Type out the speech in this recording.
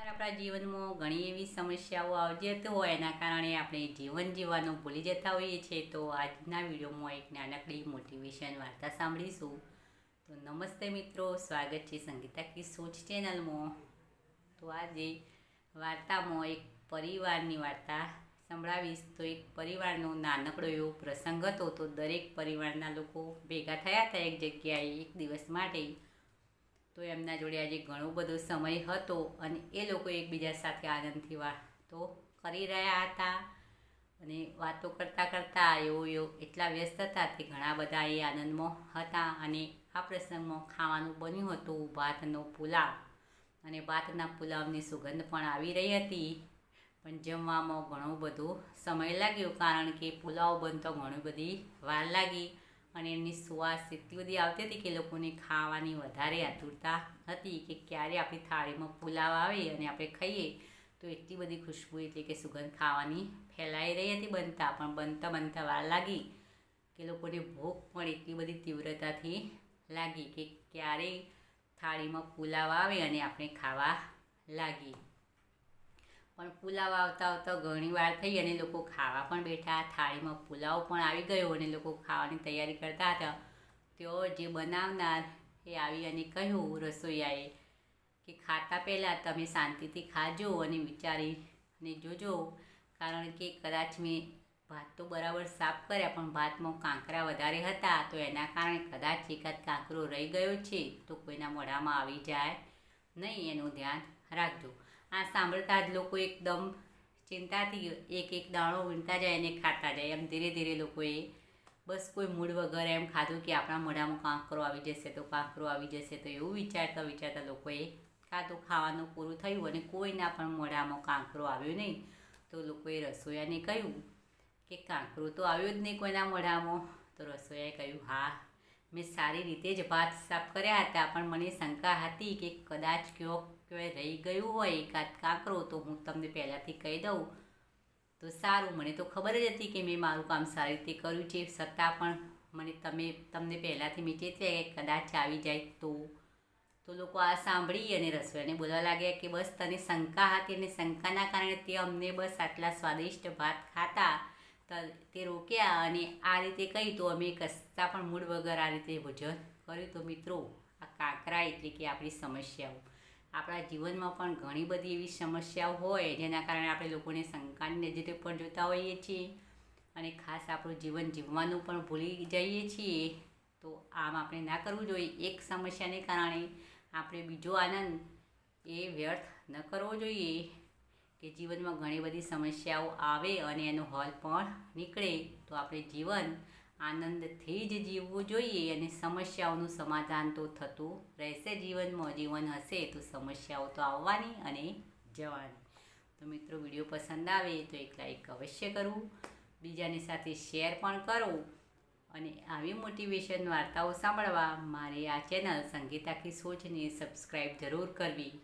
આપણા જીવનમાં ઘણી એવી સમસ્યાઓ આવી જતી હોય એના કારણે આપણે જીવન જીવવાનું ભૂલી જતા હોઈએ છીએ. તો આજના વિડીયોમાં એક નાનકડી મોટિવેશન વાર્તા સાંભળીશું. તો નમસ્તે મિત્રો, સ્વાગત છે સંગીતા કી સોચ ચેનલમાં. તો આજે વાર્તામાં એક પરિવારની વાર્તા સંભળાવીશ. તો એક પરિવારનો નાનકડો એવો પ્રસંગ હતો. તો દરેક પરિવારના લોકો ભેગા થયા હતા એક જગ્યાએ એક દિવસ માટે. તો એમના જોડે આજે ઘણો બધો સમય હતો અને એ લોકો એકબીજા સાથે આનંદથી વાતો કરી રહ્યા હતા. અને વાતો કરતાં કરતાં એવો એટલા વ્યસ્ત હતા કે ઘણા બધા એ આનંદમાં હતા. અને આ પ્રસંગમાં ખાવાનું બન્યું હતું ભાતનો પુલાવ, અને ભાતના પુલાવની સુગંધ પણ આવી રહી હતી. પણ જમવામાં ઘણો બધો સમય લાગ્યો, કારણ કે પુલાવ બનતો ઘણી બધી વાર લાગી. અને એમની સુવાસ એટલી બધી આવતી હતી કે લોકોને ખાવાની વધારે આતુરતા હતી કે ક્યારે આપણી થાળીમાં પુલાવ આવે અને આપણે ખાઈએ. તો એટલી બધી ખુશ્બુ એટલે કે સુગંધ ખાવાની ફેલાઈ રહી હતી પણ બનતા વાર લાગી કે લોકોને ભૂખ પણ એટલી બધી તીવ્રતાથી લાગી કે ક્યારે થાળીમાં પુલાવ આવે અને આપણે ખાવા લાગીએ. પણ પુલાવ આવતા ઘણી વાર થઈ અને લોકો ખાવા પણ બેઠા. થાળીમાં પુલાવ પણ આવી ગયો અને લોકો ખાવાની તૈયારી કરતા હતા. તેઓ જે બનાવનાર એ આવી અને કહ્યું રસોઈયાએ કે ખાતા પહેલાં તમે શાંતિથી ખાજો અને વિચારીને જોજો, કારણ કે કદાચ મેં ભાત તો બરાબર સાફ કર્યા પણ ભાતમાં કાંકરા વધારે હતા. તો એના કારણે કદાચ એકાદ કાંકરો રહી ગયો છે તો કોઈના મોઢામાં આવી જાય નહીં, એનું ધ્યાન રાખજો. આ સાંભળતા જ લોકો એકદમ ચિંતાથી એક દાણો વીણતા જાય અને ખાતા જાય. એમ ધીરે ધીરે લોકોએ બસ કોઈ મૂડ વગર એમ ખાધું કે આપણા મોઢામાં કાંકરો આવી જશે તો એવું વિચારતા લોકોએ ખાધું. ખાવાનું પૂરું થયું અને કોઈના પણ મોઢામાં કાંકરો આવ્યો નહીં. તો લોકોએ રસોઈયાને કહ્યું કે કાંકરો તો આવ્યો જ નહીં કોઈના મોઢામાં. તો રસોઈયાએ કહ્યું, હા, મેં સારી રીતે જ ભાત સાફ કર્યા હતા, પણ મને શંકા હતી કે કદાચ ક્યાંય રહી ગયું હોય એકાદ કાંકરો, તો હું તમને પહેલાંથી કહી દઉં તો સારું. મને તો ખબર જ હતી કે મેં મારું કામ સારી રીતે કર્યું છે, છતાં પણ તમને પહેલાંથી મેં ચેતવ્યા કે કદાચ આવી જાય તો લોકો આ સાંભળી અને રસોઈયાને બોલવા લાગ્યા કે બસ તને શંકા હતી અને શંકાના કારણે તે અમને બસ આટલા સ્વાદિષ્ટ ભાત ખાતા તે રોક્યા અને આ રીતે કહી તો અમે કશા પણ મૂડ વગર આ રીતે ભોજન કર્યું. તો મિત્રો, આ કાંકરા એટલે કે આપણી સમસ્યાઓ. આપણા જીવનમાં પણ ઘણી બધી એવી સમસ્યાઓ હોય જેના કારણે આપણે લોકોને શંકાની નજરે પણ જોતા હોઈએ છીએ અને ખાસ આપણું જીવન જીવવાનું પણ ભૂલી જઈએ છીએ. તો આમ આપણે ના કરવું જોઈએ. એક સમસ્યાને કારણે આપણે બીજો આનંદ એ વ્યર્થ ન કરવો જોઈએ કે જીવનમાં ઘણી બધી સમસ્યાઓ આવે અને એનો હલ પણ નીકળે. તો આપણે જીવન આનંદથી જ જીવવું જોઈએ અને સમસ્યાઓનું સમાધાન તો થતું રહેશે. જીવન હશે તો સમસ્યાઓ તો આવવાની અને જવાની. તો મિત્રો, વિડીયો પસંદ આવે તો એક લાઈક અવશ્ય કરવું, બીજાની સાથે શેર પણ કરો અને આવી મોટિવેશન વાર્તાઓ સાંભળવા મારી આ ચેનલ સંગીતા કી સોચને સબસ્ક્રાઈબ જરૂર કરવી.